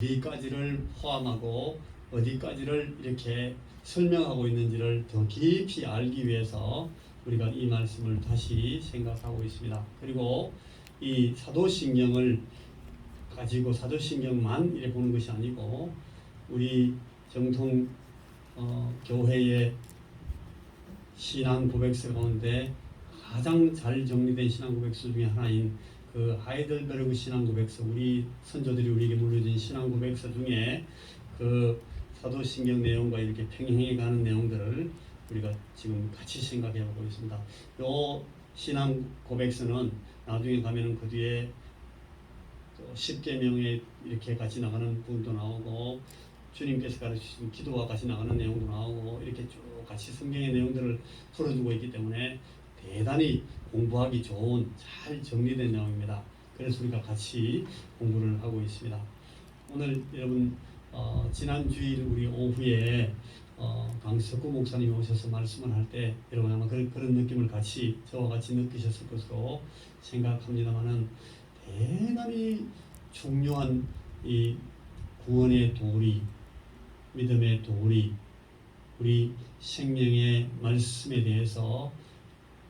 어디까지를 포함하고 어디까지를 이렇게 설명하고 있는지를 더 깊이 알기 위해서 우리가 이 말씀을 다시 생각하고 있습니다. 그리고 이 사도신경을 가지고 사도신경만 이렇게 보는 것이 아니고 우리 정통 교회의 신앙 고백서 가운데 가장 잘 정리된 신앙 고백서 중에 하나인 그 하이델베르그 신앙 고백서, 우리 선조들이 우리에게 물려준 신앙 고백서 중에 그 사도신경 내용과 이렇게 평행해 가는 내용들을 우리가 지금 같이 생각해 보고 있습니다. 요 신앙 고백서는 나중에 가면은 그 뒤에 또 10계명에 이렇게 같이 나가는 부분도 나오고 주님께서 가르치신 기도와 같이 나가는 내용도 나오고 이렇게 쭉 같이 성경의 내용들을 풀어주고 있기 때문에 대단히 공부하기 좋은 잘 정리된 내용입니다. 그래서 우리가 같이 공부를 하고 있습니다. 오늘 여러분 지난 주일 우리 오후에 강석구 목사님이 오셔서 말씀을 할 때 여러분 아마 그런 느낌을 같이 저와 같이 느끼셨을 것으로 생각합니다만은 대단히 중요한 이 구원의 도리, 믿음의 도리, 우리 생명의 말씀에 대해서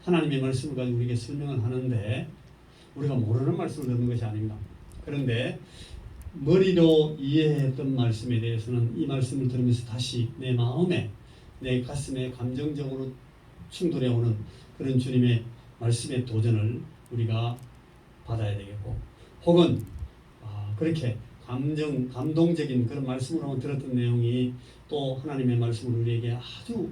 하나님의 말씀을 가지고 우리에게 설명을 하는데 우리가 모르는 말씀을 듣는 것이 아닙니다. 그런데 머리로 이해했던 말씀에 대해서는 이 말씀을 들으면서 다시 내 마음에, 내 가슴에 감정적으로 충돌해 오는 그런 주님의 말씀의 도전을 우리가 받아야 되겠고, 혹은 그렇게 감동적인 그런 말씀으로 들었던 내용이 또 하나님의 말씀을 우리에게 아주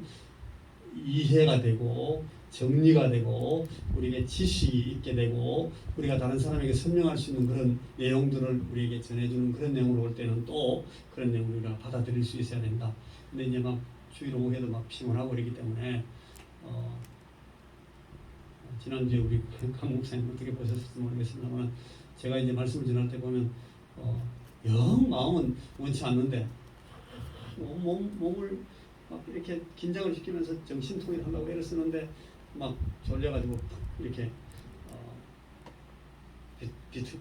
이해가 되고 정리가 되고 우리에게 지식이 있게 되고 우리가 다른 사람에게 설명할 수 있는 그런 내용들을 우리에게 전해주는 그런 내용으로 올 때는 또 그런 내용을 우리가 받아들일 수 있어야 된다. 근데 이제 막 주일 오후에도 막 피곤하고 그러기 때문에 지난주에 우리 강 목사님 어떻게 보셨을지 모르겠습니다만 제가 이제 말씀을 전할 때 보면 영 마음은 원치 않는데 몸을 막 이렇게 긴장을 시키면서 정신통일하려고 애를 쓰는데 막 졸려가지고 이렇게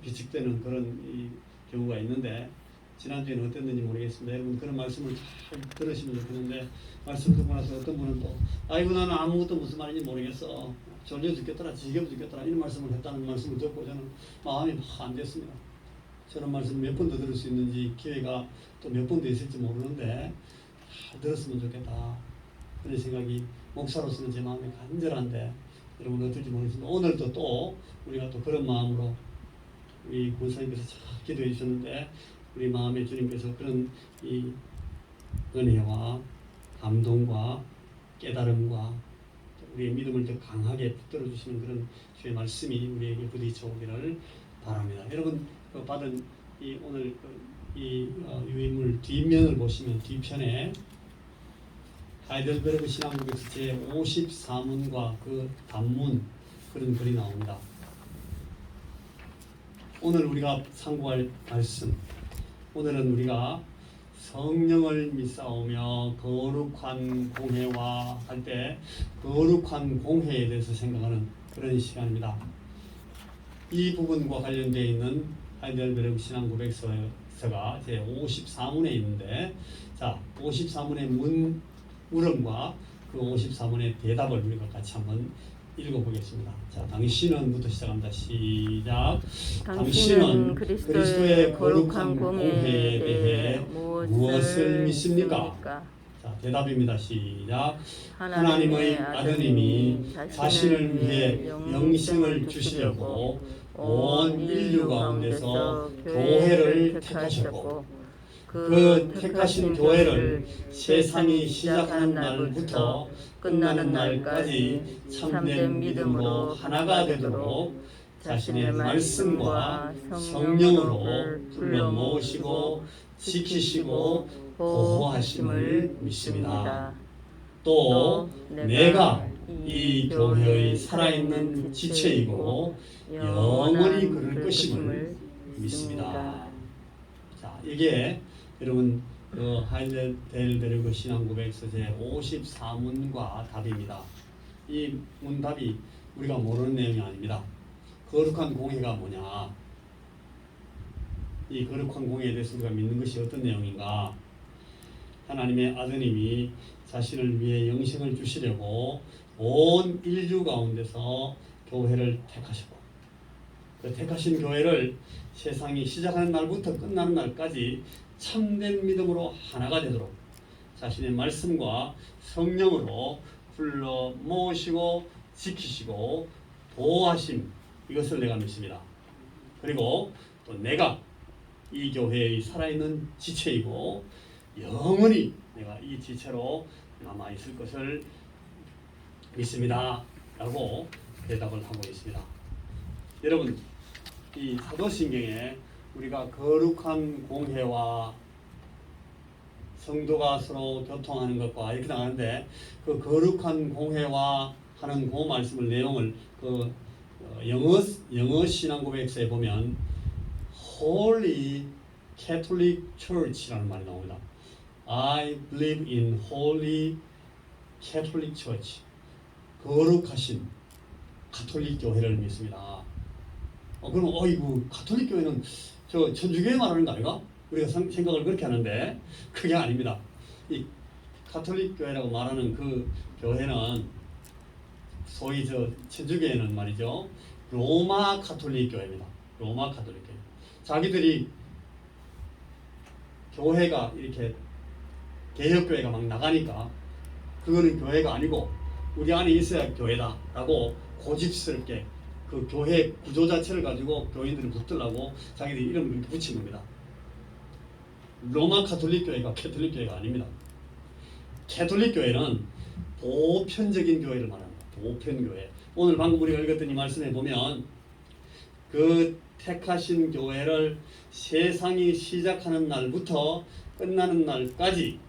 비축되는 그런 이 경우가 있는데 지난주에는 어땠는지 모르겠습니다. 여러분 그런 말씀을 잘 들으시면 좋겠는데 말씀 듣고 나서 어떤 분은 또 아이고 나는 아무것도 무슨 말인지 모르겠어, 졸려 죽겠더라, 지겨워 죽겠더라 이런 말씀을 했다는 말씀을 듣고 저는 마음이 막 안 됐습니다. 저런 말씀 몇 번 더 들을 수 있는지 기회가 또 몇 번 더 있을지 모르는데 잘 들었으면 좋겠다 그런 생각이 목사로서는 제 마음에 간절한데 여러분 어떨지 모르겠습니다. 오늘도 또 우리가 또 그런 마음으로 우리 권사님께서 잘 기도해 주셨는데 우리 마음에 주님께서 그런 이 은혜와 감동과 깨달음과 우리의 믿음을 더 강하게 붙들어 주시는 그런 주의 말씀이 우리에게 부딪혀 오기를 바랍니다. 여러분 받은 이 오늘 이 유인물 뒷면을 보시면 뒤편에 하이델베르그 신앙고백서 제54문과 그 단문 그런 글이 나옵니다. 오늘 우리가 상고할 말씀, 오늘은 우리가 성령을 믿사오며 거룩한 공회와 할 때 거룩한 공회에 대해서 생각하는 그런 시간입니다. 이 부분과 관련되어 있는 하이델베르그 신앙고백서가 제54문에 있는데 자 54문의 물음과 그 54문의 대답을 우리가 같이 한번 읽어보겠습니다. 자, 당신은부터 시작합니다. 시작. 당신은 그리스도의 거룩한 공회에 대해 무엇을 믿습니까? 자, 대답입니다. 시작. 하나님의 아드님이 자신을 위해 영생을 주시려고 온 인류 가운데서 교회를 택하셨고 그 택하신 교회를 세상이 시작하는 날부터 끝나는 날까지 참된 믿음으로 하나가 되도록 자신의 말씀과 성령으로 불러 모으시고 지키시고 보호하심을 믿습니다. 또 내가 이 교회의 살아있는 지체이고 영원히 그럴 것임을 믿습니다. 자, 이게 여러분 하이델베르그 신앙고백서 제54문과 답입니다. 이 문답이 우리가 모르는 내용이 아닙니다. 거룩한 공회가 뭐냐? 이 거룩한 공예에 대해서 우리가 믿는 것이 어떤 내용인가? 하나님의 아드님이 자신을 위해 영생을 주시려고 온 인류 가운데서 교회를 택하셨고, 그 택하신 교회를 세상이 시작하는 날부터 끝나는 날까지 참된 믿음으로 하나가 되도록 자신의 말씀과 성령으로 불러 모으시고 지키시고 보호하심, 이것을 내가 믿습니다. 그리고 또 내가 이 교회의 살아있는 지체이고 영원히 내가 이 지체로 남아있을 것을 믿습니다 라고 대답을 하고 있습니다. 여러분, 이 사도신경에 우리가 거룩한 공회와 성도가 서로 교통하는 것과 이렇게 나가는데, 그 거룩한 공회와 하는 그 말씀을 내용을 그 영어 신앙 고백서에 보면 Holy Catholic Church라는 말이 나옵니다. I believe in Holy Catholic Church. 거룩하신 가톨릭 교회를 믿습니다. 그럼 어이구, 가톨릭 교회는 저 천주교회 말하는 거 아닌가? 우리가 생각을 그렇게 하는데 그게 아닙니다. 이 가톨릭 교회라고 말하는 그 교회는 소위 저 천주교회는 말이죠, 로마 가톨릭 교회입니다. 로마 가톨릭 교회. 자기들이 교회가 이렇게 개혁교회가 막 나가니까 그거는 교회가 아니고 우리 안에 있어야 교회다라고 고집스럽게 그 교회 구조 자체를 가지고 교인들을 붙들라고 자기들이 이름을 이렇게 붙인 겁니다. 로마 가톨릭 교회가 캐톨릭 교회가 아닙니다. 캐톨릭 교회는 보편적인 교회를 말합니다. 보편교회. 오늘 방금 우리가 읽었던 이 말씀에 보면 그 택하신 교회를 세상이 시작하는 날부터 끝나는 날까지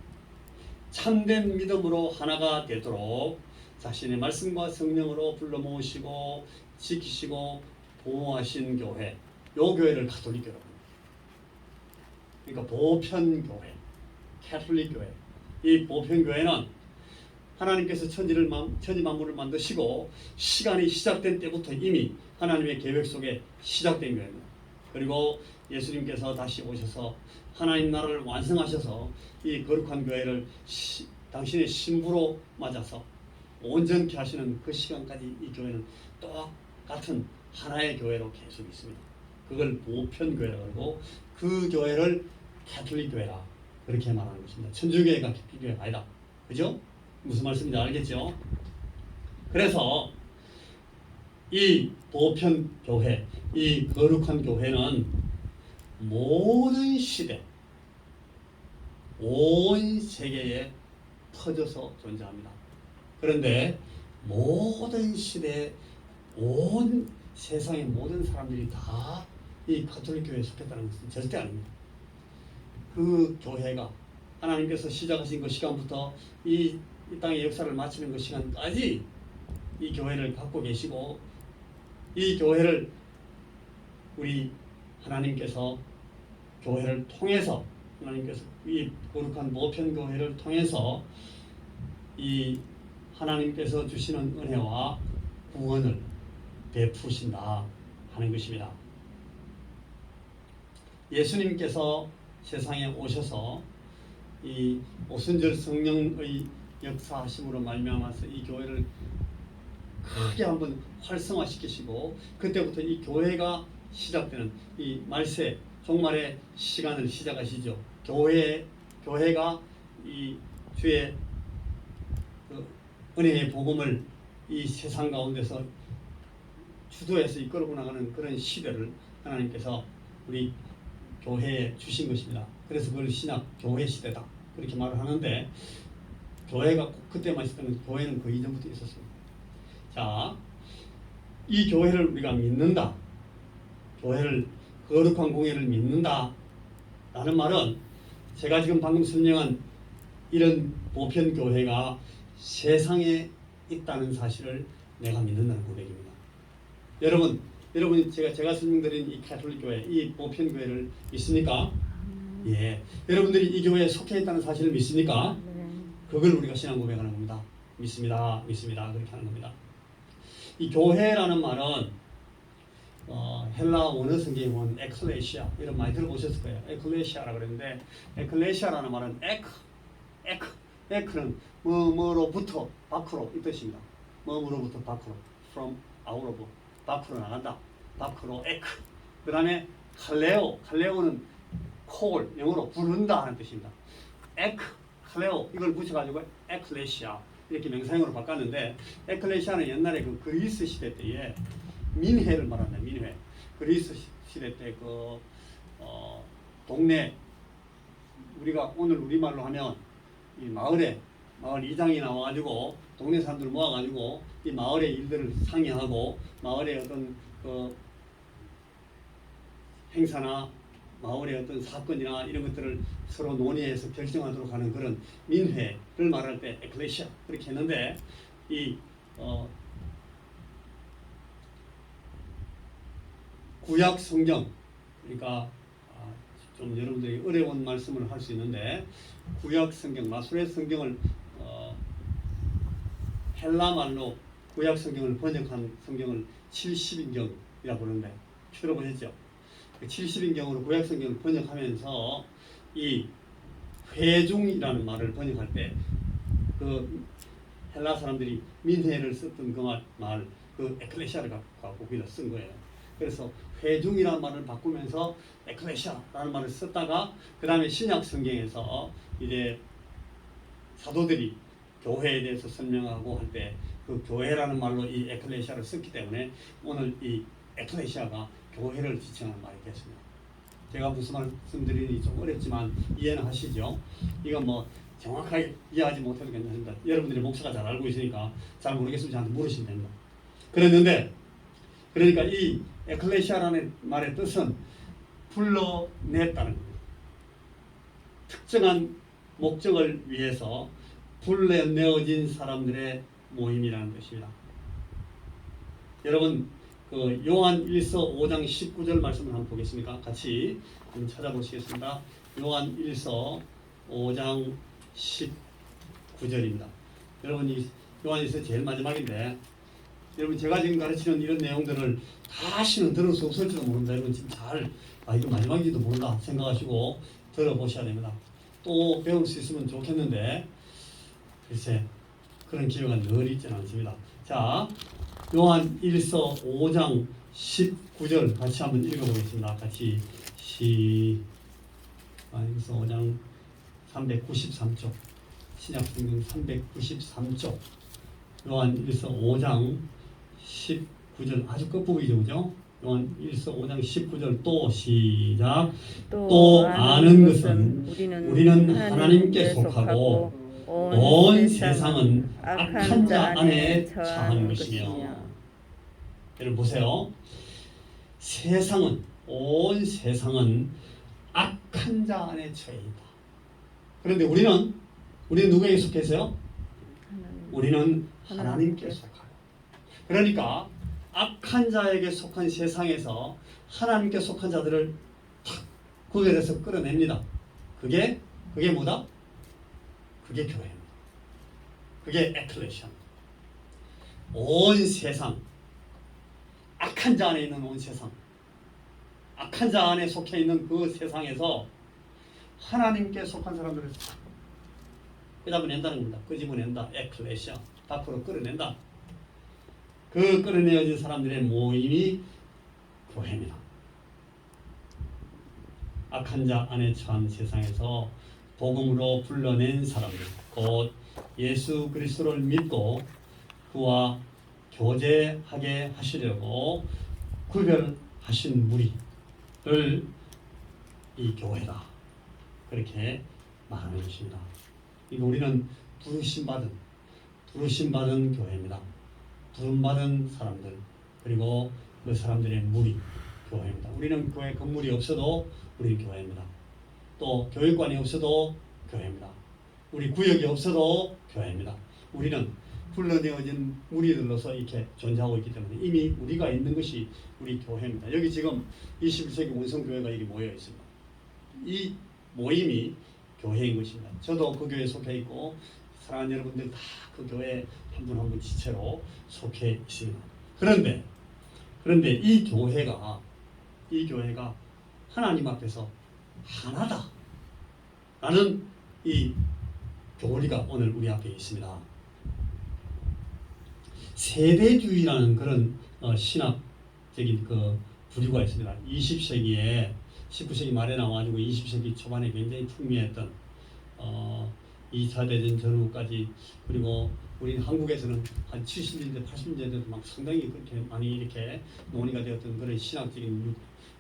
참된 믿음으로 하나가 되도록 자신의 말씀과 성령으로 불러 모으시고 지키시고 보호하신 교회, 요 교회를 가톨릭 교회라고 합니다. 그러니까 보편교회, 캐톨릭 교회. 이 보편교회는 하나님께서 천지 만물을 만드시고 시간이 시작된 때부터 이미 하나님의 계획 속에 시작된 교회입니다. 그리고 예수님께서 다시 오셔서 하나님 나라를 완성하셔서 이 거룩한 교회를 당신의 신부로 맞아서 온전케 하시는 그 시간까지 이 교회는 똑같은 하나의 교회로 계속 있습니다. 그걸 보편교회라고 하고 그 교회를 캐톨릭 교회라 그렇게 말하는 것입니다. 천주교회가 캐톨릭 교회가 아니다. 그죠? 무슨 말씀인지 알겠죠? 그래서 이 보편교회, 이 거룩한 교회는 모든 시대, 온 세계에 퍼져서 존재합니다. 그런데 모든 시대, 온 세상의 모든 사람들이 다 이 가톨릭 교회에 속했다는 것은 절대 아닙니다. 그 교회가 하나님께서 시작하신 그 시간부터 이 땅의 역사를 마치는 그 시간까지 이 교회를 갖고 계시고, 이 교회를 우리 하나님께서 교회를 통해서, 하나님께서 이 거룩한 보편교회를 통해서 이 하나님께서 주시는 은혜와 구원을 베푸신다 하는 것입니다. 예수님께서 세상에 오셔서 이 오순절 성령의 역사하심으로 말미암아서 이 교회를 크게 한번 활성화시키시고, 그때부터 이 교회가 시작되는 이 말세 종말의 시간을 시작하시죠. 교회가 이 주의 그 은혜의 복음을 이 세상 가운데서 주도해서 이끌고 나가는 그런 시대를 하나님께서 우리 교회에 주신 것입니다. 그래서 그걸 신약 교회 시대다 그렇게 말을 하는데, 교회가 그때만 있었던 교회는 그 이전부터 있었습니다. 자, 이 교회를 우리가 믿는다, 교회를 거룩한 공예를 믿는다 라는 말은 제가 지금 방금 설명한 이런 보편 교회가 세상에 있다는 사실을 내가 믿는다는 고백입니다. 여러분 제가 설명드린 이 가톨릭 교회, 이 보편 교회를 믿습니까? 예. 여러분들이 이 교회에 속해 있다는 사실을 믿습니까? 그걸 우리가 신앙 고백하는 겁니다. 믿습니다. 그렇게 하는 겁니다. 이 교회라는 말은 헬라 원어 성경에 보면 에클레시아 이런 많이 들어보셨을 거예요. 에클레시아라 그랬는데 에클레시아라는 말은 에크는 뭐로부터 밖으로 이 뜻입니다. 뭐로부터 밖으로 from out of 밖으로 나간다. 밖으로 에크. 그 다음에 칼레오는 call 영어로 부른다 하는 뜻입니다. 칼레오 이걸 붙여가지고 에클레시아 이렇게 명사형으로 바꿨는데 에클레시아는 옛날에 그 그리스 시대 때에 민회를 말한다. 민회. 그리스 시대 때 동네 우리가 오늘 우리말로 하면 이 마을 이장이 나와가지고 동네 사람들 모아가지고 이 마을의 일들을 상의하고 마을의 어떤 행사나 마을의 어떤 사건이나 이런 것들을 서로 논의해서 결정하도록 하는 그런 민회를 말할 때 에클레시아 그렇게 했는데 이 구약 성경 그러니까 좀 여러분들이 어려운 말씀을 할 수 있는데 구약 성경 마소레 성경을 헬라 말로 구약 성경을 번역한 성경을 70인경이라 부르는데 들어보셨죠? 70인경으로 구약 성경을 번역하면서 이 회중이라는 말을 번역할 때 그 헬라 사람들이 민회를 썼던 그 에클레시아를 갖고 거기다 쓴 거예요. 그래서 회중이라는 말을 바꾸면서 에클레시아라는 말을 썼다가 그 다음에 신약 성경에서 이제 사도들이 교회에 대해서 설명하고 할 때 그 교회라는 말로 이 에클레시아를 썼기 때문에 오늘 이 에클레시아가 교회를 지칭하는 말이 됐습니다. 제가 무슨 말씀드리니 좀 어렵지만 이해는 하시죠? 이건 뭐 정확하게 이해하지 못해도 괜찮습니다. 여러분들이 목사가 잘 알고 있으니까 잘 모르겠으면 저한테 물으시면 됩니다. 그러니까 이 에클레시아라는 말의 뜻은 불러냈다는 겁니다. 특정한 목적을 위해서 불러내어진 사람들의 모임이라는 뜻입니다. 여러분 그 요한 1서 5장 19절 말씀을 한번 보겠습니까? 같이 한번 찾아보시겠습니다. 요한 1서 5장 19절입니다. 여러분 이 요한 1서 제일 마지막인데 여러분 제가 지금 가르치는 이런 내용들을 다시는 들을 수 없을지도 모른다. 여러분 지금 이거 마지막인지도 모른다 생각하시고 들어보셔야 됩니다. 또 배울 수 있으면 좋겠는데 글쎄 그런 기회가 늘 있지는 않습니다. 자 요한 1서 5장 19절 같이 한번 읽어보겠습니다. 같이 요한 1서 5장 393쪽 신약성경 393쪽 요한 1서 5장 19절 아주 끝부분이죠. 그죠? 요한 1서 5장 19절 또 시작 또 아는 것은 우리는 하나님께 속하고 온 세상은 악한 자 안에 처한 것이며 여러분 보세요. 온 세상은 악한 자 안에 처해 있다. 그런데 우리는 누구에게 속해 있어요? 우리는 하나님께 속하요. 그러니까 악한 자에게 속한 세상에서 하나님께 속한 자들을 탁 구별해서 끌어냅니다. 그게 뭐다? 그게 교회입니다. 그게 에클레시아입니다. 온 세상 악한 자 안에 있는 온 세상 악한 자 안에 속해 있는 그 세상에서 하나님께 속한 사람들을 끄집어낸다는 겁니다. 끄집어낸다. 에클레시아 밖으로 끌어낸다. 그 끌어내어진 사람들의 모임이 교회입니다. 악한 자 안에 처한 세상에서 복음으로 불러낸 사람들 곧 예수 그리스도를 믿고 그와 교제하게 하시려고 구별하신 무리를 이 교회다. 그렇게 말하는 것입니다. 우리는 부르심받은 교회입니다. 부름받은 사람들 그리고 그 사람들의 무리 교회입니다. 우리는 교회 건물이 없어도 우리 교회입니다. 또 교육관이 없어도 교회입니다. 우리 구역이 없어도 교회입니다. 우리는 불러내어진 무리들로서 이렇게 존재하고 있기 때문에 이미 우리가 있는 것이 우리 교회입니다. 여기 지금 21세기 원성교회가 여기 모여 있습니다. 이 모임이 교회인 것입니다. 저도 그 교회에 속해 있고 사랑하는 여러분들 다 그 교회 한 분 한 분 지체로 속해 있습니다. 그런데 그런데 이 교회가 하나님 앞에서 하나다 라는 이 교리가 오늘 우리 앞에 있습니다. 세대주의라는 그런 신학적인 그 부류가 있습니다. 20세기에 19세기 말에 나와가지고 20세기 초반에 굉장히 풍미했던 2차 대전 전후까지, 그리고 우리 한국에서는 한 70년대 80년대도 막 상당히 그렇게 많이 이렇게 논의가 되었던 그런 신학적인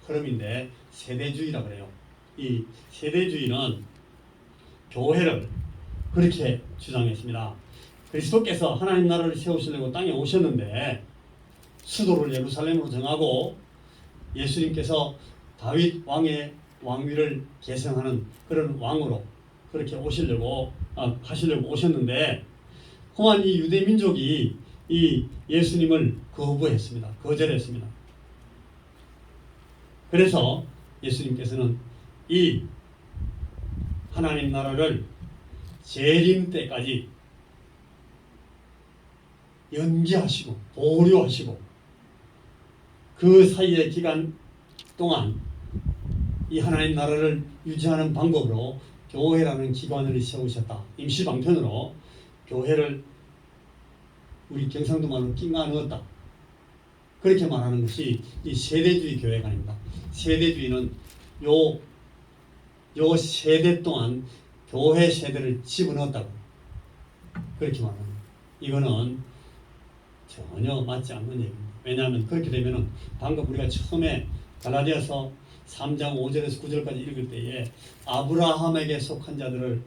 흐름인데, 세대주의라 그래요. 이 세대주의는 교회를 그렇게 주장했습니다. 그리스도께서 하나님 나라를 세우시려고 땅에 오셨는데 수도를 예루살렘으로 정하고 예수님께서 다윗 왕의 왕위를 계승하는 그런 왕으로 그렇게 하시려고 오셨는데, 또한 이 유대 민족이 이 예수님을 거부했습니다. 거절했습니다. 그래서 예수님께서는 이 하나님 나라를 재림 때까지 연기하시고 보류하시고, 그 사이의 기간 동안 이 하나님 나라를 유지하는 방법으로 교회라는 기관을 세우셨다. 임시방편으로 교회를 우리 경상도 말로 낑가 넣었다. 그렇게 말하는 것이 이 세대주의 교회관입니다. 세대주의는 요 세대 동안 교회 세대를 집어넣었다고 그렇게 말합니다. 이거는 전혀 맞지 않는 얘기입니다. 왜냐하면 그렇게 되면은 방금 우리가 처음에 갈라디아서 3장 5절에서 9절까지 읽을 때에 아브라함에게 속한 자들을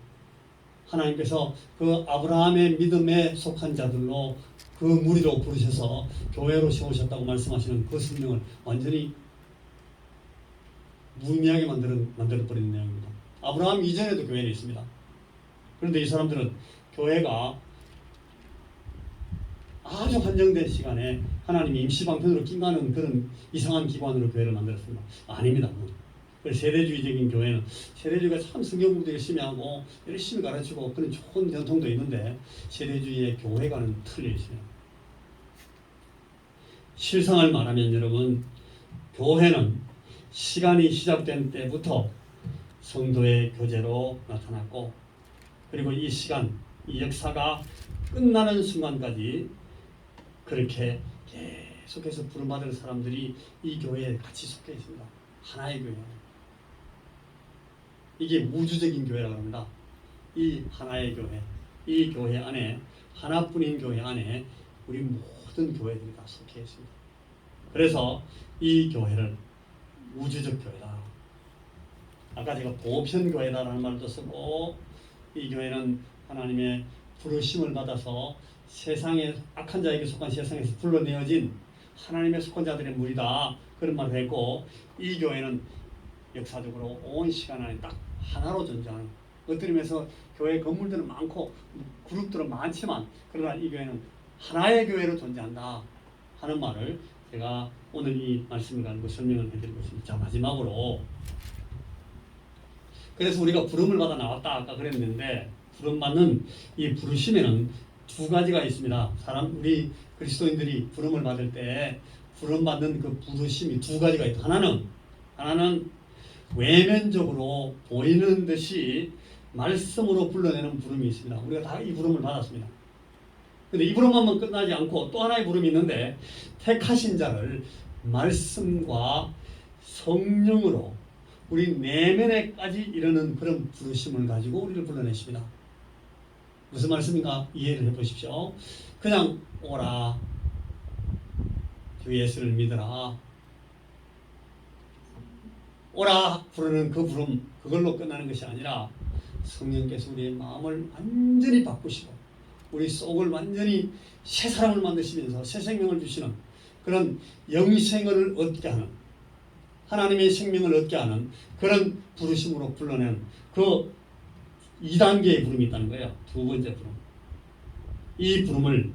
하나님께서 그 아브라함의 믿음에 속한 자들로 그 무리로 부르셔서 교회로 세우셨다고 말씀하시는 그 성령을 완전히 무의미하게 만들어버리는 내용입니다. 아브라함 이전에도 교회는 있습니다. 그런데 이 사람들은 교회가 아주 한정된 시간에 하나님이 임시방편으로 낑가는 그런 이상한 기관으로 교회를 만들었습니다. 아닙니다. 세대주의적인 교회는 세대주의가 참 성경 공부 열심히 하고 열심히 가르치고 그런 좋은 전통도 있는데, 세대주의의 교회과는 틀려 있어요. 실상을 말하면 여러분, 교회는 시간이 시작된 때부터 성도의 교제로 나타났고, 그리고 이 시간, 이 역사가 끝나는 순간까지 그렇게 계속해서 부름받을 사람들이 이 교회에 같이 속해 있습니다. 하나의 교회. 이게 우주적인 교회라고 합니다. 이 하나의 교회, 이 교회 안에, 하나뿐인 교회 안에 우리 모든 교회들이 다 속해 있습니다. 그래서 이 교회를 우주적 교회다. 아까 제가 보편교회다라는 말도 쓰고, 이 교회는 하나님의 부르심을 받아서 세상에 악한 자에게 속한 세상에서 불러내어진 하나님의 속한 자들의 무리다, 그런 말을 했고, 이 교회는 역사적으로 온 시간 안에 딱 하나로 존재하는, 어떤 의미에서 교회 건물들은 많고 그룹들은 많지만 그러나 이 교회는 하나의 교회로 존재한다 하는 말을 제가 오늘 이 말씀을 가지고 설명을 해드리고 있습니다. 자, 마지막으로, 그래서 우리가 부름을 받아 나왔다 아까 그랬는데, 부름받는 이 부르심에는 두 가지가 있습니다. 우리 그리스도인들이 부름을 받을 때 부름받는 그 부르심이 두 가지가 있다. 하나는 외면적으로 보이는 듯이 말씀으로 불러내는 부름이 있습니다. 우리가 다 이 부름을 받았습니다. 근데 이 부름만 끝나지 않고 또 하나의 부름이 있는데, 택하신 자를 말씀과 성령으로 우리 내면에까지 이르는 그런 부르심을 가지고 우리를 불러내십니다. 무슨 말씀인가 이해를 해보십시오. 그냥 오라, 주 예수를 믿어라, 오라 부르는 그 부름, 그걸로 끝나는 것이 아니라 성령께서 우리의 마음을 완전히 바꾸시고 우리 속을 완전히 새 사람을 만드시면서 새 생명을 주시는 그런 영생을 얻게 하는, 하나님의 생명을 얻게 하는 그런 부르심으로 불러낸 그 2단계의 부름이 있다는 거예요. 두 번째 부름. 이 부름을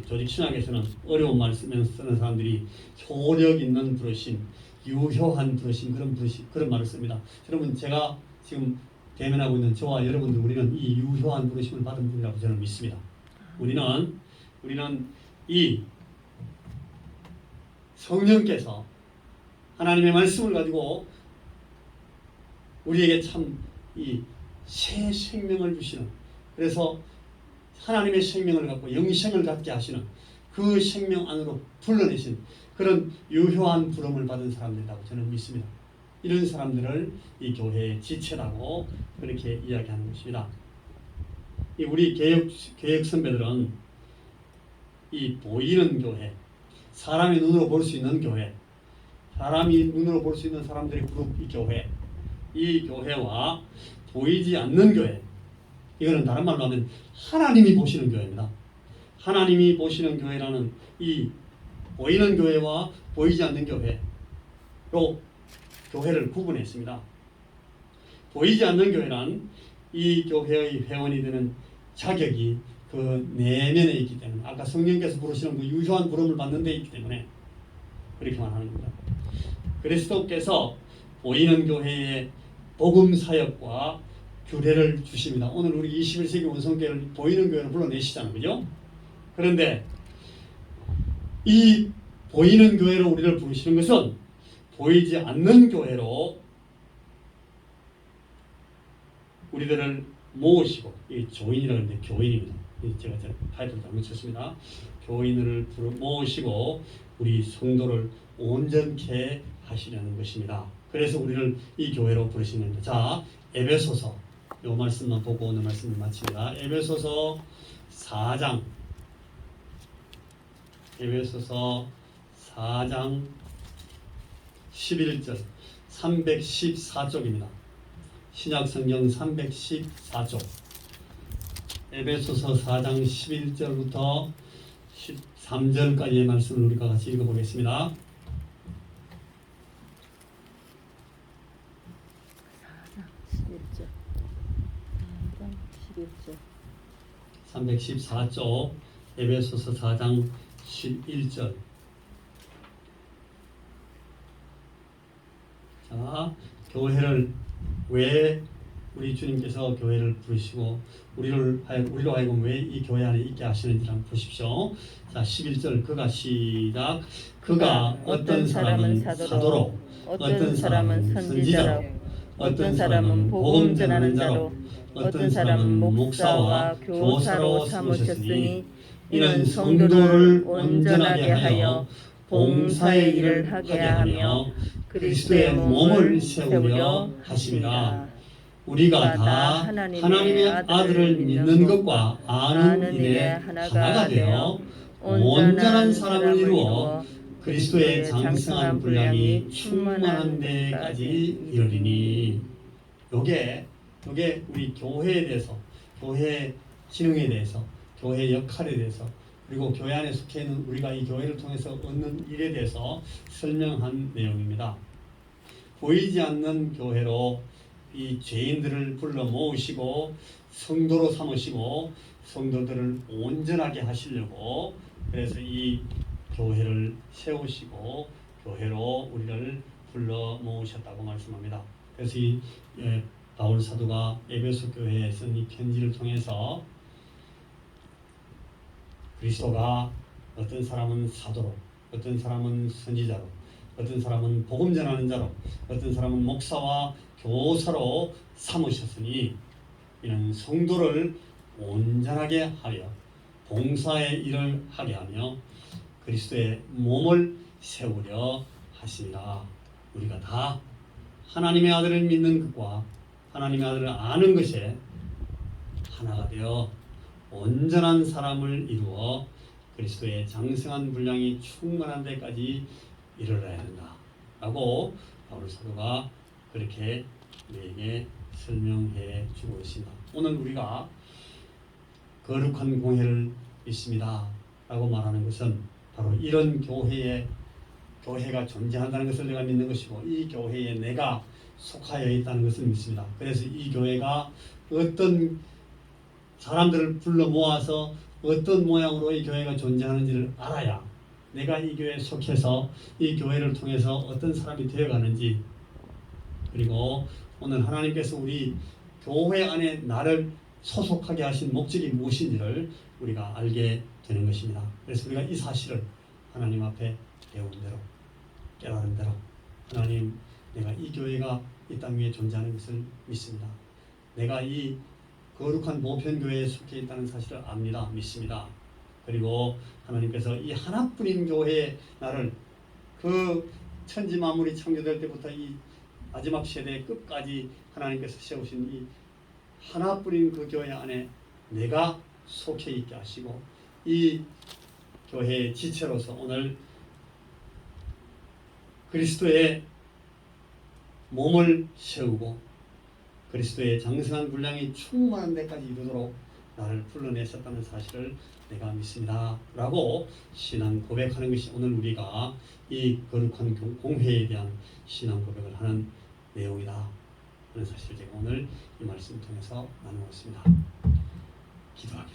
조직 신학에서는 어려운 말씀을 쓰는 사람들이 효력 있는 부르심, 유효한 부르심, 그런 말을 씁니다. 여러분, 제가 지금 대면하고 있는 저와 여러분들, 우리는 이 유효한 부르심을 받은 분이라고 저는 믿습니다. 우리는 이 성령께서 하나님의 말씀을 가지고 우리에게 참 이 새 생명을 주시는, 그래서 하나님의 생명을 갖고 영생을 갖게 하시는 그 생명 안으로 불러내신 그런 유효한 부름을 받은 사람들이라고 저는 믿습니다. 이런 사람들을 이 교회의 지체라고 그렇게 이야기하는 것입니다. 우리 교역 선배들은 이 보이는 교회, 사람이 눈으로 볼 수 있는 교회, 사람이 눈으로 볼 수 있는 사람들의 그룹, 이 교회와 보이지 않는 교회, 이거는 다른 말로 하면 하나님이 보시는 교회입니다. 하나님이 보시는 교회라는 이 보이는 교회와 보이지 않는 교회로 교회를 구분했습니다. 보이지 않는 교회란 이 교회의 회원이 되는 자격이 그 내면에 있기 때문에, 아까 성령께서 부르시는 그 유효한 부름을 받는 데 있기 때문에 그렇게 말하는 겁니다. 그리스도께서 보이는 교회의 복음 사역과 규례를 주십니다. 오늘 우리 21세기 원성교회를 보이는 교회로 불러내시잖아요. 그죠? 그런데 이 보이는 교회로 우리를 부르시는 것은 보이지 않는 교회로 우리들을 모으시고, 이 조인이라고 하는데 교인입니다. 제가 타이틀을 잘못 쳤습니다. 교인을 모으시고 우리 성도를 온전케 하시려는 것입니다. 그래서 우리를 이 교회로 부르시는 겁니다. 자, 에베소서 이 말씀만 보고 오늘 말씀을 마칩니다. 에베소서 4장 11절 314쪽입니다. 신약성경 314쪽, 에베소서 4장 11절부터 13절까지의 말씀을 우리가 같이 읽어보겠습니다. 314쪽 에베소서 4장 11절. 자, 교회를 왜 우리 주님께서 교회를 부르시고 우리로 하여금 왜 이 교회 안에 있게 하시는지 한번 보십시오. 자, 11절 그가 시작. 그가 어떤 사람은 사도로, 어떤 사람은 선지자로, 어떤 사람은 복음 전하는 자로, 어떤 사람은 목사와 교사로 삼으셨으니 이는 성도를 온전하게 하여 봉사의 일을 하게 하며 그리스도의 몸을 세우려 하심이라. 우리가 다 하나님의 아들을 믿는 것과 아는 일에 하나가 되어 온전한 사람을 이루어 그리스도의 장성한 분량이 충만한 데까지 이르리니. 요게 우리 교회에 대해서, 교회 기능에 대해서, 교회 역할에 대해서, 그리고 교회 안에 속해 있는 우리가 이 교회를 통해서 얻는 일에 대해서 설명한 내용입니다. 보이지 않는 교회로 이 죄인들을 불러 모으시고 성도로 삼으시고 성도들을 온전하게 하시려고, 그래서 이 교회를 세우시고 교회로 우리를 불러 모으셨다고 말씀합니다. 그래서 이 바울 사도가 에베소 교회에 쓴 이 편지를 통해서 그리스도가 어떤 사람은 사도로, 어떤 사람은 선지자로, 어떤 사람은 복음 전하는 자로, 어떤 사람은 목사와 교사로 삼으셨으니 이는 성도를 온전하게 하여 봉사의 일을 하게 하며 그리스도의 몸을 세우려 하시니라. 우리가 다 하나님의 아들을 믿는 것과 하나님의 아들을 아는 것에 하나가 되어 온전한 사람을 이루어 그리스도의 장성한 분량이 충만한 데까지 이르러야 된다 라고 바울 사도가 그렇게 우리에게 설명해 주고 있습니다. 오늘 우리가 거룩한 공회를 믿습니다 라고 말하는 것은 바로 이런 교회가 존재한다는 것을 내가 믿는 것이고, 이 교회에 내가 속하여 있다는 것을 믿습니다. 그래서 이 교회가 어떤 사람들을 불러 모아서 어떤 모양으로 이 교회가 존재하는지를 알아야 내가 이 교회에 속해서 이 교회를 통해서 어떤 사람이 되어가는지, 그리고 오늘 하나님께서 우리 교회 안에 나를 소속하게 하신 목적이 무엇인지를 우리가 알게 되는 것입니다. 그래서 우리가 이 사실을 하나님 앞에 배운 대로 깨달은 대로 하나님, 내가 이 교회가 이 땅 위에 존재하는 것을 믿습니다. 내가 이 거룩한 보편교회에 속해 있다는 사실을 압니다. 믿습니다. 그리고 하나님께서 이 하나뿐인 교회에 나를 그 천지 만물이 창조될 때부터 이 마지막 세대 끝까지 하나님께서 세우신 이 하나뿐인 그 교회 안에 내가 속해 있게 하시고, 이 교회의 지체로서 오늘 그리스도의 몸을 세우고 그리스도의 장성한 분량이 충만한 데까지 이르도록 나를 불러내셨다는 사실을 내가 믿습니다 라고 신앙 고백하는 것이 오늘 우리가 이 거룩한 공회에 대한 신앙 고백을 하는 내용이다 하는 사실을 제가 오늘 이 말씀 통해서 나누었습니다. 기도하겠습니다.